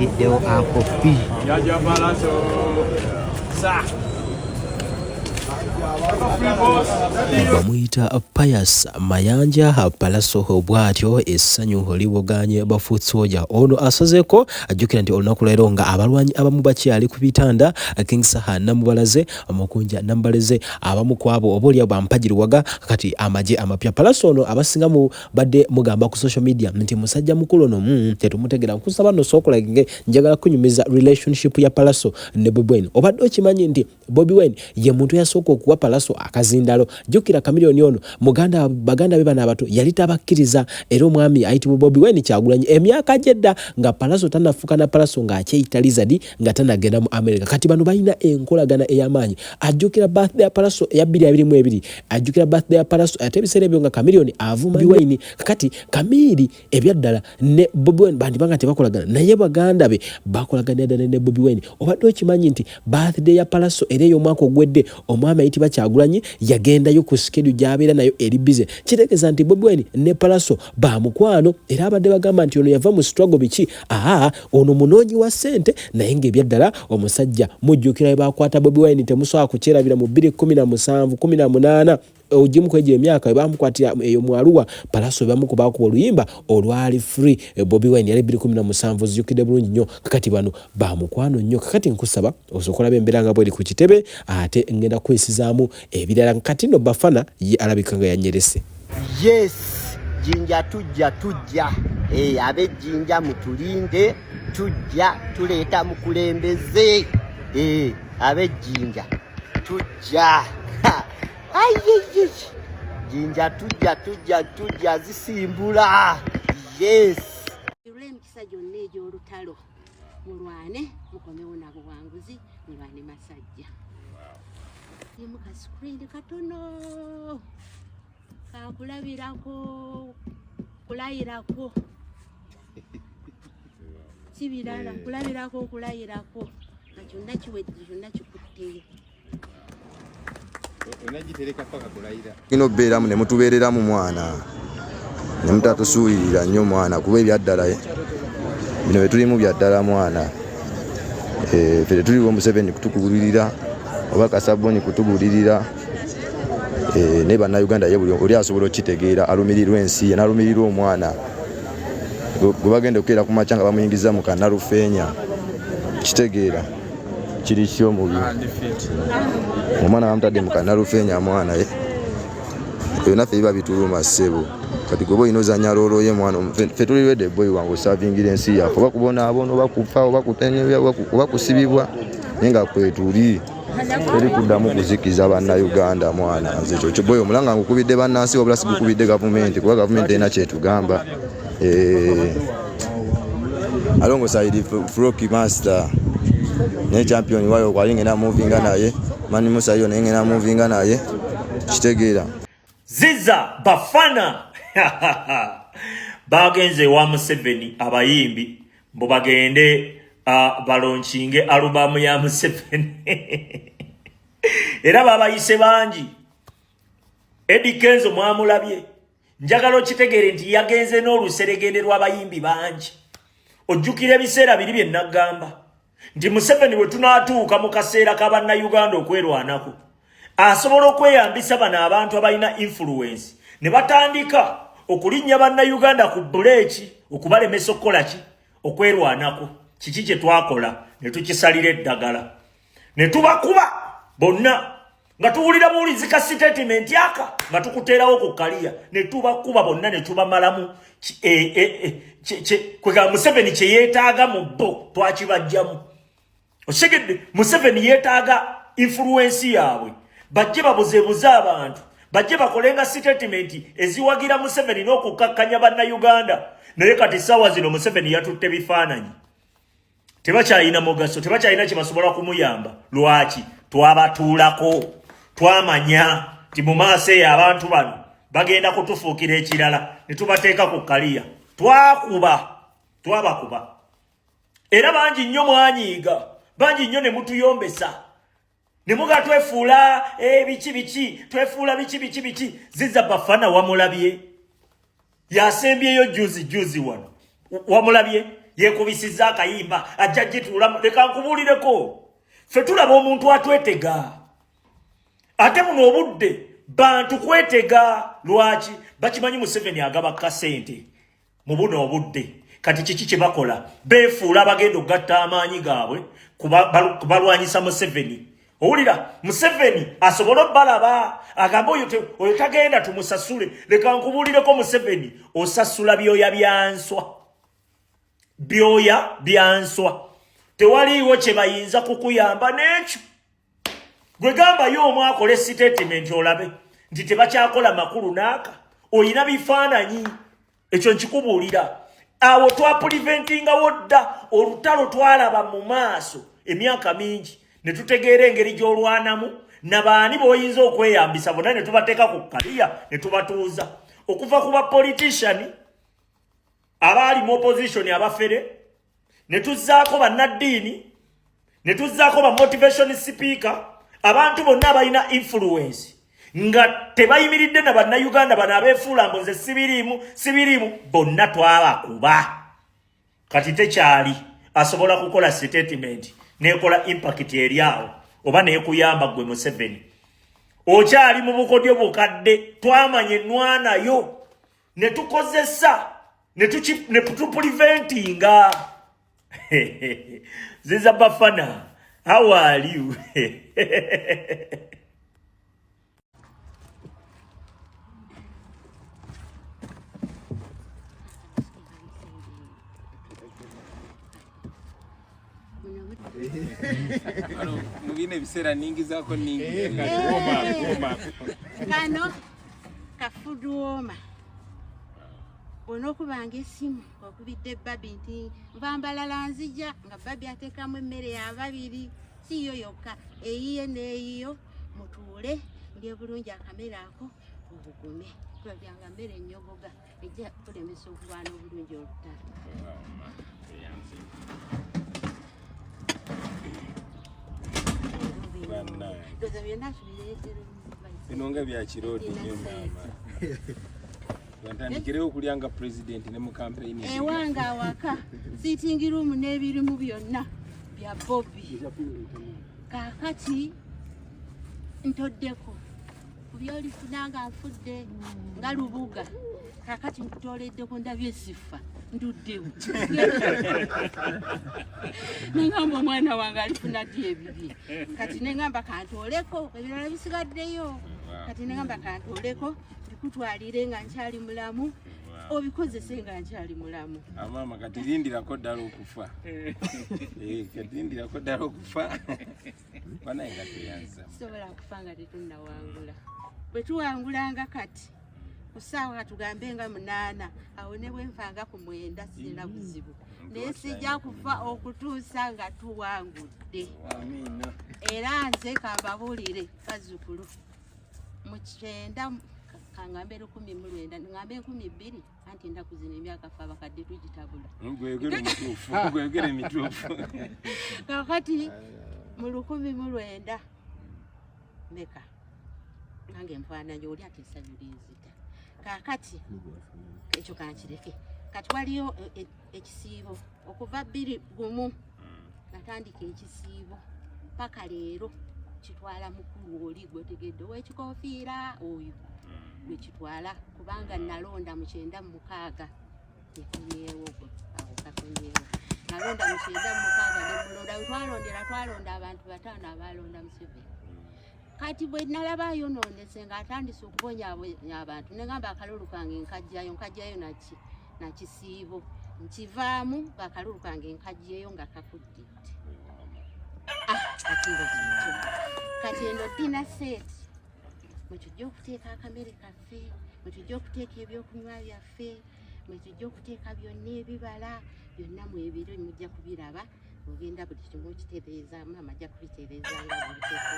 Yagiddewo akopi. Bamuyita Pius Mayanja Palaso bwatyo essanyu liboganye bafoot soldier ono asazeko ajjukira nti olunaku leero nga abalwanyi abamu bakyali ku bitanda King Saha Namubalaze Amukunja Nambaleze abamu kwabo obolya bampagirwaga kati amaje amapya Palaso ono abasinga mu badde mugamba ku social media nti musajja mukulu ono tetumutegera nkusaba no sokola njagala kunyumiza relationship ya Palaso ne Bobby Wine obadde okimanyi nti Bobby Wine ye muntu yasooka okuwa Palaso akazindalo jukira Chameleone ono baganda be bana abato yali tabakkiriza era omwami ayitibwa Bobby Wine Kyagulanyi emyaka jedda nga Palaso tanafuka na Palaso nga akyeyitalizadi nga tanagenda mu America kati bano balina enkolagana ey'amaanyi ajjukira birthday ya Palaso ya 2022 ajjukira birthday ya Palaso ate ebiseera ebyo nga Chameleone avuma Bobby Wine kati Kamili ebyaddala ne Bobby Wine bandi banga tebakolagana naye baganda be bakolagana ddala ne Bobby Wine obadde okimanyi nti birthday ya Palaso era y'omwaka ogwedde omwami ayitibwa Kyagulanyi yagendayo ku schedule gy'abeera nayo eri busy kitegeeza nti Bobby Wine ne Palaso bamukwano era abadde bagamba nti ono yava mu struggle biki ono munoonyi wa ssente naye ng'ebyaddala omusajja mujjukira bakwata Bobby Wine temusobola kukyerabira mu 2017 18 ojimu kwejja emyaka ebamukwatira eyo mwaluwa Palaso bamukuba ku oluyimba olwali free Bobby Wine yali 2017 zijjukidde bulungi nnyo kakati bano bamukwano nnyo kakati nkusaba osokola bembeera nga bweri ku kitebe ate ngenda kwesizaamu ebirala kati no Bafana ye alabika nga yanyerese. Yes jinja tujja abe jinja mutulinde tujja tuleeta mukulembeze abe jinja tujja Ayi jinja tujja zisimbula. Yes yule mkisa jonna egy'olutalo mulwane mukomewo nabo bwanguzi mulwane masajja yemu ka screen katono kakulabirako kulayirako kibirala kulabirako nga kyonna kiwedde kyonna kikutteyo kino beeramu ne mutubeereramu mwana ne mutatusuulirira nnyo mwana kuba ebyaddala bino bye tulimu byaddala mwana ffe tuliwo Museveni kutukubulirira oba Kasaboni kutubulirira ne bannayuganda ye buli oli asobola okitegeera alumirirwa ensi ye n'alumirirwa omwana gwe bagenda okukeera ku makya nga bamuyingiza mu kannalufeenya kitegeera kiri kyo mubi omwana bamutadde mu kannalufeenya mwana byonna ffe biba bituluma ssebo kati gwe olina ozannya looloye mwana ffe tuliredde boyi wange osavingira ensi yaffe oba kubonaabona oba kufa oba kutenyebwa oba kusibibwa naye nga kwetuli teri kuddamu kuzikiza bannayuganda mwana nze kyokyo boyi omulanga ngukubidde bannansi wabula sigukubidde gavumenti kuba gavumenti erina kyetugamba alongo saidi Froki Master ne champion wayo kwalingena movinga naye mani Musa yo nengena movinga naye kitegeera Ziza Bafana bagenze wa Museveni abayimbi mbo bagende balonchinge alubamu ya Museveni era babayise bangi Eddie Kenzo mwamulabye njagalo kitegere nti yagenze n'oluseregende lw'abayimbi bangi ojjukira ebiseera biri bye nagamba nti Museveni we tunaatuuka mu kaseera k'Abannayuganda okwerwanako asobola okweyambisa bano abantu abalina influence ne batandika okulinnya Bannayuganda ku buleeki okubalemesa okukola ki okwerwanako kiki kye twakola ne tukisalira eddagala ne tubakuba bonna nga tuwulira buwulizika statement yaka nga tukuteerawo ku kaliya ne tubakuba bonna ne tubamalamu kwega Museveni kye yeetaaga mu bo twakibajjamu oshegedde Museveni yeetaaga influence yaabwe bajje babuzeebuze abantu bajje bakolenga statement eziwagira Museveni n'okukakkanya Bannayuganda naye kati ssaawa zino Museveni yatutte bifaananyi tebakyalina mugaso tebakyalina kye basobola kumuyamba lwaki twabatuulako twamanya ti mu maaso eyo abantu bano bagenda kutufuukira ekirala ne tubateeka ku kaliya twabakuba era bangi nnyo mwanyiiga bangi nnyo ne mutuyombesa ne muga twefuula biki twefuula biki Ziza Bafana wamulabye yasembyeyo juzi wano wamulabye yekubisizza akayimba ajja gituula leka nkubuulireko ffe tulaba omuntu atwetega ate buno obudde bantu kwetega lwaki bakimanyi Museveni agaba kasente mu buno obudde kati kiki kye bakola beefuula abagenda okugatta amaanyi gaabwe kubalwanyisa Museveni owulira Museveni asobola obbalaba agamba oyo tagenda tumusasule leka nkubuulireko Museveni osasula byoya byanswa tewaliiwo kye bayinza kukuyamba n'ekyo gwe gambayo omu akole statement olabe nti tebakyakola makulu naaka oyina bifaananyi ekyo nkikubuulira awo twapuliventingawo dda olutalo twalaba mu maaso emyaka mingi ne tutegeera engeri gy'olwanamu nabaani b'oyinza okweyambisa bonna ne tubateeka ku kaliya ne tubatuuza okuva ku bapolitician abaali mu opposition abafere ne tuzzaako bannaddiini ne tuzzaako ba motivation speaker abantu bonna abalina influence nga tebayimiridde na bannayuganda bano abeefuula mbu nze sibiriimu bonna twabakuba kati tekyali asobola kukola statement nekola impact eri awo oba neekuyamba gwe Museveni okyali mu bukodyo bukadde twamanya ennwanayo ne tukozesa ne tupuliventinga ziza Bafana how are you Mugine bisera ningi zako ningi kano kafuduoma onokubanga esimu okubidde Babi nti mbambalala nzija nga Babi ateekamu emmere y'ababiri siyo yokka eyiye n'eyiyo mutuule ndi bulungi akamera ako obugume tulabyanga mmere nnyogoga ejja kulemesa okulwana obulungi olutalo Binonga bya kirodi nyo mama. Bantandikire okulyanga president ne mu campaign. Ewanga waka sitting room n'ebirimu byonna bya Bobby. Kakati ntoddeko kubyoli funanga nfudde nga lubuga. Kakati nkutoleddeko ndabye sifa nduddewo. Nengamba omwana wange alifuna ddi ebibi. Kati nengamba kantoleko ebirala bisigaddeyo. Kati nengamba kantoleko bikutwalire nga nkyali mulamu obikozese nga nkyali mulamu. Mama kati lindirako ddala okufa. Kati lindirako ddala okufa. Bana nga tuyanza. Sobola okufa nga tetunnawangula. Bwe tuwangulanga kati kusaawa tugambe nga 8 awo ne bwenfanga ku 9 sirina buzibu naye sijja kufa okutuusa nga tuwangudde. Amina. Era nze kambabuulire kazzukulu mu 9 kangambe 19 ngambe 12 anti ndakuzina emyaka fa bakadde tugitabula gwegere mituufu kakati mu 19 meka nange nfaananya oli atesanyulinzita kakati ekyo kankireke kati waliyo ekisiibo okuva 21 natandika ekisiibo paka leero kitwala mukulu oli gwetegedde ow'ekikofiira oyo gwe kitwala kubanga nalonda mu 9 mu 6 efunyeewo awo kafunyeewo nalonda mu 9 mu 6 ne twalonda abantu 5 abalonda Museveni. Kati bwe nalabayo nonese nga atandise okubonyabonya abantu negamba akalulu kange nkajjayo nakisiibo nkivaamu akalulu kange nkajjayo nga kakuddidde. Kati eno dina set mwetujja okuteeka akamere kaffe mwetujja okuteeka ebyokunywa byaffe mwetujja okuteeka byonna ebibala byonna mwebiri mujja kubiraba ogenda buli kimu okitereeza mama ajja kubitereeza nga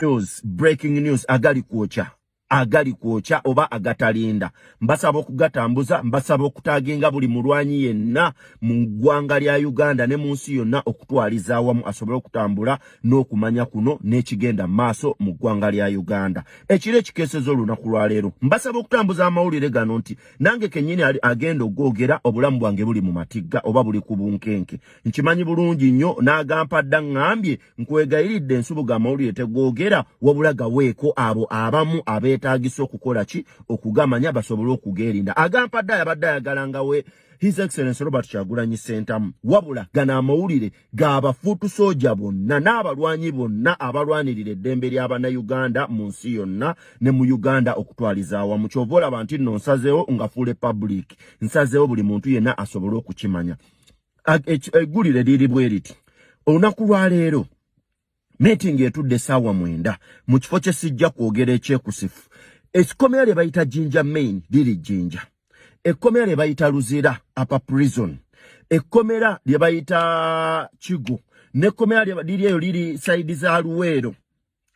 News, breaking news agali kwocha agali kwokya oba agatalinda. Mbasaba okugatambuza, mbasaba okutaginga buli mulwanyi yenna mu ggwanga lya Uganda ne mu nsi yonna okutwaliza awamu asobole okutambula n'okumanya kuno n'ekigenda maaso mu ggwanga lya Uganda. Ekiro ekikeeseza olunaku lwa leero mbasaba okutambuza amawulire gano nti nange kennyini agenda ogwogera obulamu bwange buli mu matigga oba buli ku bunkenke. Nkimanyi bulungi nnyo n'agampa dda ngambye nkwegayiridde ensubuga amawulire tegwogera wabula gaweeko abo abamu abeetaagisa okukola ki okugamanya basobole okugerinda. Agampa dda yabadde ayagalanga we His Excellency Robert Kyagulanyi Ssentamu wabula gana amawulire g'abafuutu soja bonna n'abalwanyi bonna abalwanirira eddembe ly'Abannayuganda mu nsi yonna ne mu Uganda okutwaliza awamu. Kyova olaba nti nno nsazeewo nga full public, nsazeewo buli muntu yenna asobole okukimanya. Eggulire liri bwe riti olunaku lwa leero meeting etudde essaawa 9 mu kifo kye sijja kwogera ekyekusifu. Ekkomera lye bayita Jinja Main liri Jinja. Ekkomera lye bayita Luzira Upper Prison. Ekkomera lye bayita Kigo. N'ekkomera liri eyo liri saidi za Luweero.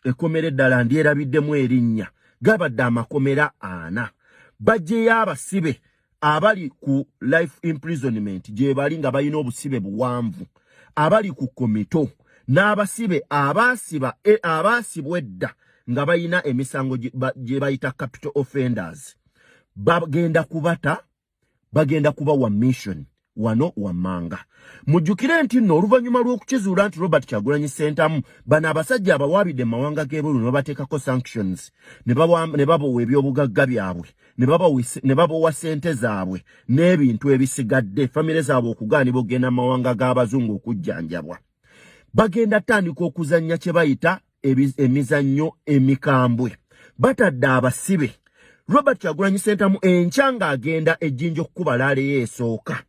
Ekkomera eddala ndyerabiddemu erinnya. Gabadde amakomera 4. Bajjeyo abasibe abali ku life imprisonment gye bali nga balina obusibe buwanvu. Abali ku komito n'abasibe abaasibwa edda nga balina emisango gye bayita capital offenders. Bagenda kubata, bagenda kubawa mission wano wammanga. Mujjukire nti nno oluvannyuma lw'okukizuula nti Robert Kyagulanyi Ssentamu bano abasajja abawaabidde mu mawanga g'ebweru ne babateekako sanctions ne babawa ebyobugagga byabwe ne babawa ssente zaabwe n'ebintu ebisigadde famire zaabwe okugaanibwa okugenda mu mawanga g'abazungu okujjanjabwa. Bagenda tandika okuzannya kye bayita emizannyo emikambwe. Batadde abasibe. Robert Kyagulanyi Ssentamu enkya ng'agenda ejjinja okukuba laaleyo esooka.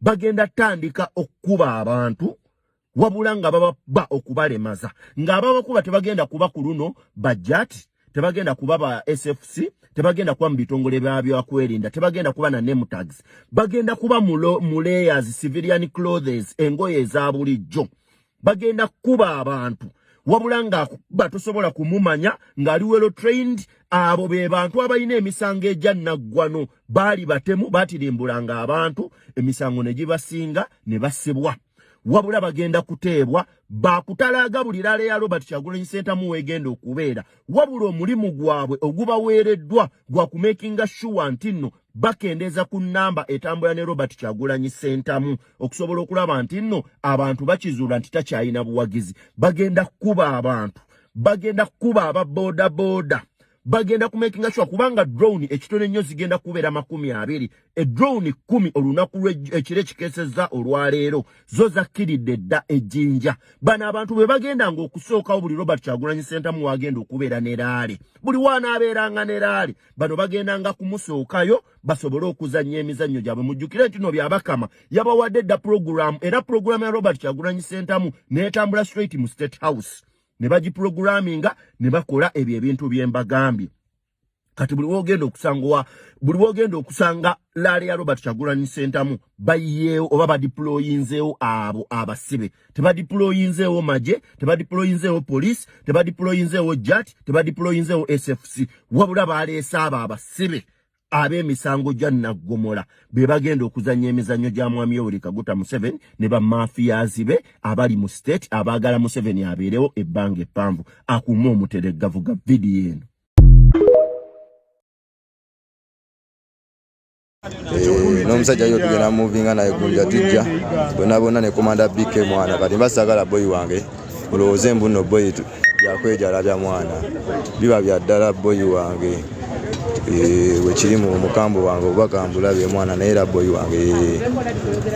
Bagenda tandika okukuba abantu wabula nga baba okubalemaza. Ng'ababakuba tebagenda kuba ku luno bajjati, tebagenda kuba ba SFC, tebagenda kuba mu bitongole byakwerinda, tebagenda kuba na name tags. Bagenda kuba mu layers, civilian clothes, engoye eza bulijjo. Bagenda kuba abantu wabula nga batosobola kumumanya ng'ali well trained. Abo be bantu abalina emisango ejja naggwano baali batemu batirimbulanga abantu emisango ne gibasinga ne basibwa. Wabula bagenda kuteebwa bakutalaaga buli laale ya Robert Kyagulanyi Ssentamu weegenda okubeera wabula omulimu gwabwe ogubaweereddwa gwa kumakinga sure nti nno bakendeeza ku nnamba etambula ne Robert Kyagulanyi Ssentamu okusobola okulaba nti nno abantu bakizuula nti takyayina buwagizi. Bagenda kukuba abantu, bagenda kukuba ababooda, bagenda kumakinga sure kubanga drone ekitone nnyo zigenda kubeera 20. Drone 10 olunaku ekiro ekikeesezza olwaleero zo zakkiridde dda ejjinja. Bano abantu bwe bagendanga okusookawo buli Robert Kyagulanyi Ssentamu wagenda okubeera ne laale. Buli wanaabeeranga ne laale bano bagendanga kumusookayo basobole okuzannya emizannyo gyabwe. Mujjukire nti no byabakama yabawadde dda program era program ya Robert Kyagulanyi Ssentamu n'etambula straight mu State House. Ne bagiprogramminga ne bakola ebyo ebintu bye mbagambye. Kati buli wogenda okusanga laale ya Robert Kyagulanyi Ssentamu bayiyeewo oba badiployinzeewo abo abasibe. Tebadiployinzeewo maje, tebadiployinzeewo police, tebadiployinzeewo JAT, tebadiployinzeewo SFC. Wabula baleese abo abasibe ab'emisango gya Naggomola be bagenda okuzannya emizannyo gya Mwami Yoweri Kaguta Museveni ne bamafiyazi be abali mu state abaagala Museveni abeerewo ebbanga eppanvu. Akuuma omutereggavu ga vidiyo eno. N'omusajja yo tugenda muvinga naye Gunja tujja bonna ne komanda BK mwana kati mbasagala boy wange mulowooze mbu nno boy yakwejala bya mwana biba bya ddala boy wange wekiri mu mukambo wange obakambula bye mwana naye era boy wange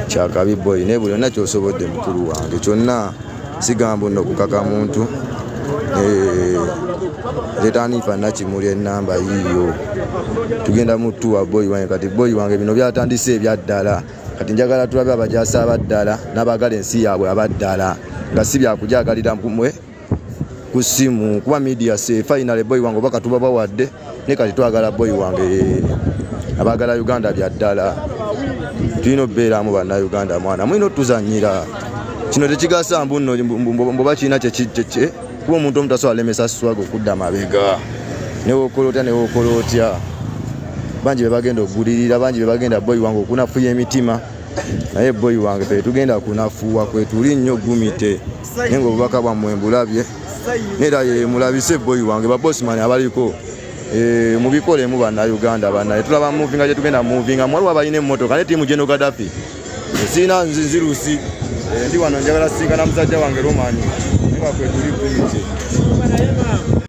kyakabi boy ne buli yonna kyosobodde mukulu wange kyonna sigambo nno kukaka muntu letanifa nakimuli ennamba yiyo tugenda mutuwa boy wange kati boy wange bino byatandise ebyaddala kati njagala tulabe abajasa abaddala n'abagala ensi yaabwe abaddala nga si byakujagalira mwe ku simu kuba media se finally boy wange obaka tuba bawadde ne kati twagala boy wange abagala Uganda byaddala tulina obeeramu bannayuganda mwana mulina otuzannyira kino tekigasa mbu nno mboba kirina kye kuba omuntu omutasobola lemesa swago okudda mabega newokola otya bangi be bagenda okugulirira bangi be bagenda boy wange okunafuya emitima naye boy wange fe tugenda kunafuwa kwe tuli nnyo gumite naye nga obubaka bwammwe mbulabye neera ye mulabise boy wange babosman abaliko mubikolemu bannayuganda bannaye tulaba muvinga gye tugenda muvinga mwaliwo abalina emmotoka ne tiimu General Gaddafi siina nzirusi ndi wano njagala sinkana musajja wange Romani nga kwe tuli gumite